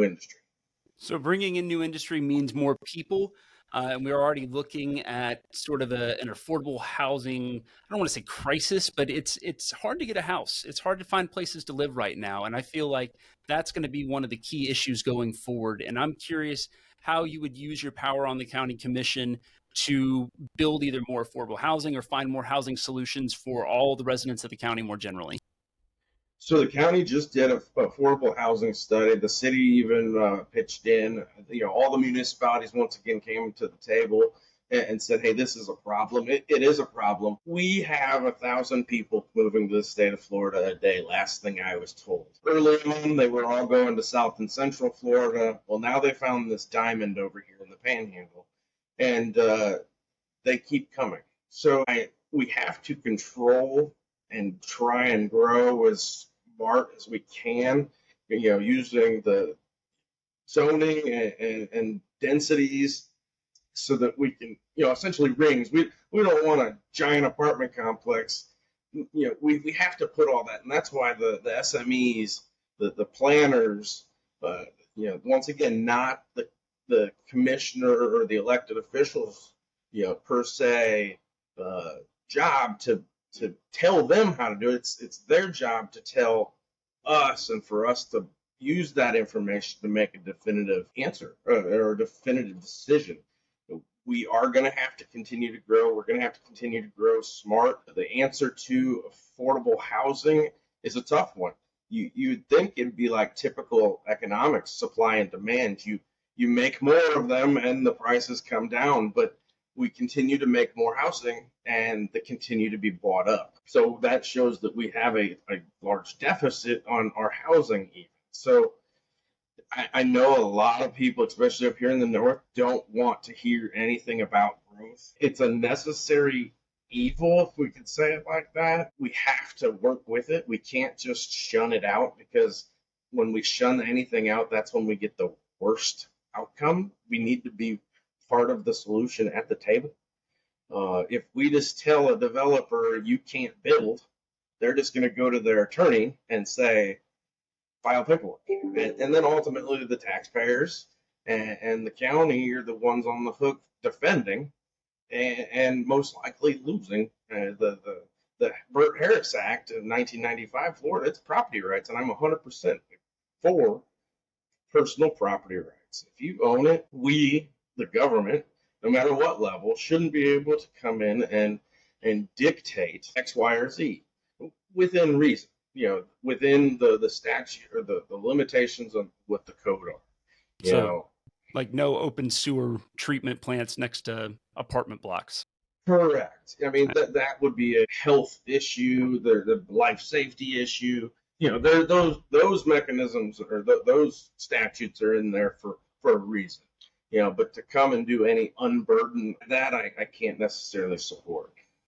industry. So bringing in new industry means more people. And we're already looking at sort of an affordable housing. I don't want to say crisis, but it's hard to get a house. It's hard to find places to live right now. And I feel like that's going to be one of the key issues going forward. And I'm curious how you would use your power on the county commission to build either more affordable housing or find more housing solutions for all the residents of the county more generally. So the county just did an affordable housing study. The city even pitched in. All the municipalities once again came to the table and said, "Hey, this is a problem. It is a problem. We have 1,000 people moving to the state of Florida a day. Last thing I was told. Early on, they were all going to South and Central Florida. Well, now they found this diamond over here in the Panhandle, and they keep coming. So we have to control and try and grow as smart as we can, using the zoning and densities so that we can, essentially rings. We don't want a giant apartment complex. We have to put all that, and that's why the SMEs, the planners, once again, not the commissioner or the elected officials, per se, job to tell them how to do it. It's their job to tell us and for us to use that information to make a definitive answer or a definitive decision. We are going to have to continue to grow. We're going to have to continue to grow smart. The answer to affordable housing is a tough one. You'd think it'd be like typical economics, supply and demand. You make more of them and the prices come down, but we continue to make more housing and they continue to be bought up. So that shows that we have a large deficit on our housing even. So I know a lot of people, especially up here in the north, don't want to hear anything about growth. It's a necessary evil, if we could say it like that. We have to work with it. We can't just shun it out, because when we shun anything out, that's when we get the worst outcome. We need to be part of the solution at the table. If we just tell a developer you can't build, they're just going to go to their attorney and say, file paperwork. And then ultimately the taxpayers and the county are the ones on the hook defending and most likely losing. The Burt Harris Act of 1995, Florida, it's property rights, and I'm 100% for personal property rights. If you own it, we, the government, no matter what level, shouldn't be able to come in and dictate X, Y, or Z within reason, within the statute or the limitations of what the code are. Like no open sewer treatment plants next to apartment blocks. Correct. I mean, that would be a health issue, the life safety issue. Those mechanisms or those statutes are in there for a reason. But to come and do any unburden, that I can't necessarily support.